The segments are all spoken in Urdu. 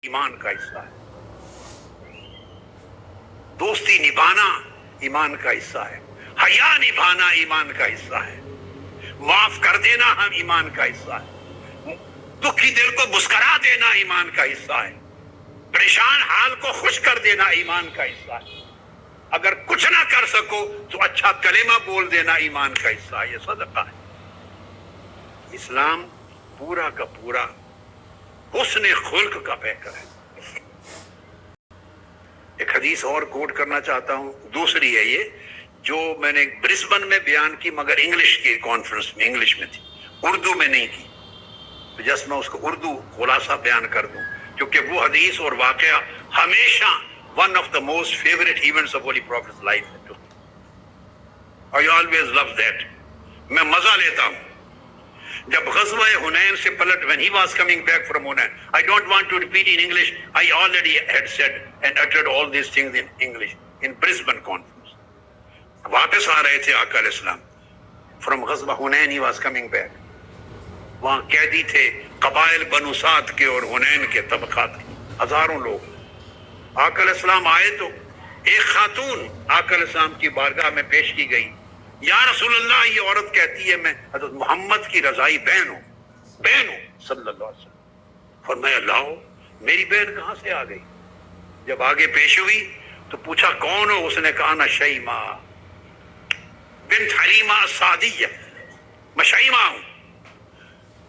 ایمان کا حصہ ہے. دوستی نبھانا ایمان کا حصہ ہے. حیا نبھانا ایمان کا حصہ ہے. معاف کر دینا ہم ایمان کا حصہ ہے. دکھی دل کو مسکرا دینا ایمان کا حصہ ہے. پریشان حال کو خوش کر دینا ایمان کا حصہ ہے. اگر کچھ نہ کر سکو تو اچھا کلمہ بول دینا ایمان کا حصہ ہے. یہ صدقہ ہے. اسلام پورا کا پورا حسن خلق کا پیکر ہے. ایک حدیث اور کوٹ کرنا چاہتا ہوں, دوسری ہے یہ, جو میں نے برسبن میں بیان کی مگر انگلش کی کانفرنس میں, انگلش میں تھی, اردو میں نہیں کی. تو جس میں اس کو اردو خلاصہ بیان کر دوں, کیونکہ وہ حدیث اور واقعہ ہمیشہ one of the most favorite events of Holy Prophet's life. I always love that. میں مزہ لیتا ہوں جب غزوہ حنین سے پلٹ, when he was coming back from Hunain, I don't want to repeat in English, I already had said and uttered all these things in English in Brisbane conference. واپس آ رہے تھے آقا علیہ السلام from غزوہ حنین, he was coming back. وہاں قیدی تھے قبائل بنو سعد کے اور حنین کے طبقات کے, ہزاروں لوگ. آقا علیہ السلام آئے تو ایک خاتون آقا علیہ السلام کی بارگاہ میں پیش کی گئی. یا رسول اللہ, یہ عورت کہتی ہے میں حضرت محمد کی رضائی بہن ہوں صلی اللہ علیہ وسلم. فرمایا لاؤ, میری بہن کہاں سے آ گئی؟ جب آگے پیش ہوئی تو پوچھا کون ہو؟ اس نے کہا نا شیمہ بنت حلیمہ السعدیہ, میں شیمہ ہوں.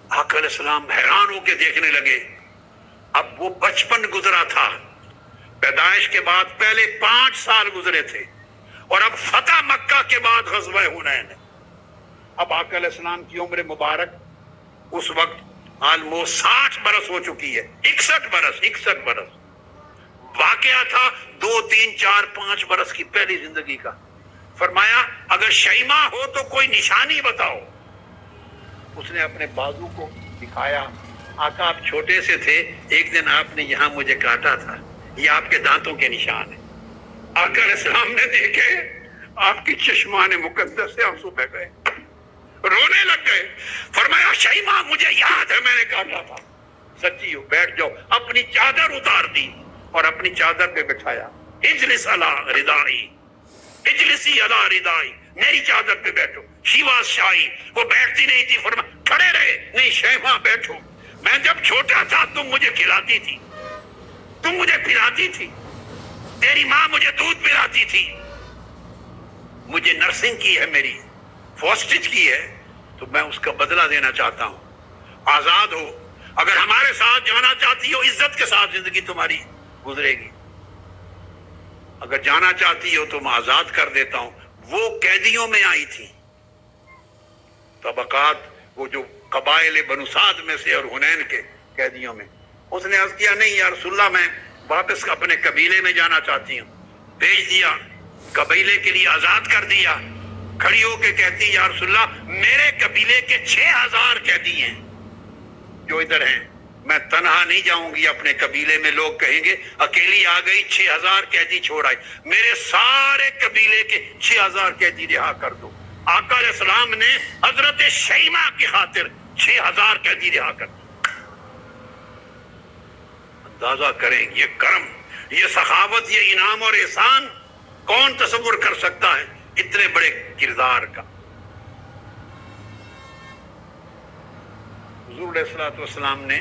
آقا علیہ السلام حیران ہو کے دیکھنے لگے. اب وہ بچپن گزرا تھا, پیدائش کے بعد پہلے 5 سال گزرے تھے, اور اب فتح مکہ کے بعد غزوہ حنین ہے. اب آقا علیہ السلام کی عمر مبارک اس وقت آلموسٹ 60 برس ہو چکی ہے, 61 برس. واقعہ تھا 2 3 4 5 برس کی پہلی زندگی کا. فرمایا اگر شیمہ ہو تو کوئی نشانی بتاؤ. اس نے اپنے بازو کو دکھایا. آقا آپ چھوٹے سے تھے, ایک دن آپ نے یہاں مجھے کاٹا تھا, یہ آپ کے دانتوں کے نشان ہیں. آقا علیہ السلام نے دیکھے, آپ کی چشمان مقدس سے آنسو بہ گئے, رونے لگ گئے. فرمایا شیمہ مجھے یاد ہے میں نے کاٹا تھا, سچی ہو, بیٹھ جاؤ. اپنی چادر اتار دی اور اپنی چادر پہ بٹھایا. اجلس علی ردائی, اجلسی علی ردائی, میری چادر پہ بیٹھو. شی واز شائی, وہ بیٹھتی نہیں تھی. فرمایا کھڑے رہے, نہیں شیمہ بیٹھو, میں جب چھوٹا تھا تم مجھے کھلاتی تھی, تم مجھے پلاتی تھی, تیری ماں مجھے دودھ پلاتی تھی. مجھے نرسنگ کی ہے, میری فوسٹج کی ہے, تو میں اس کا بدلہ دینا چاہتا ہوں. آزاد ہو, اگر ہمارے ساتھ جانا چاہتی ہو عزت کے ساتھ زندگی تمہاری گزرے گی, اگر جانا چاہتی ہو تو میں آزاد کر دیتا ہوں. وہ قیدیوں میں آئی تھی, طبقات, وہ جو قبائل بنو سعد میں سے اور حنین کے قیدیوں میں. اس نے عرض کیا نہیں یا رسول اللہ, میں واپس اپنے قبیلے میں جانا چاہتی ہوں. بھیج دیا, قبیلے کے لیے آزاد کر دیا. کھڑی ہو کے کہتی یا رسول اللہ میرے قبیلے کے 6000 قیدی ہیں جو ادھر ہیں, میں تنہا نہیں جاؤں گی اپنے قبیلے میں. لوگ کہیں گے اکیلی آ گئی, 6000 قیدی چھوڑ آئی. میرے سارے قبیلے کے 6000 قیدی رہا کر دو. آقا علیہ السلام نے حضرت شیمہ کی خاطر 6000 قیدی رہا کر دو. اندازہ کریں یہ کرم, یہ سخاوت, یہ انعام اور احسان کون تصور کر سکتا ہے اتنے بڑے کردار کا. حضور علیہ الصلوۃ والسلام نے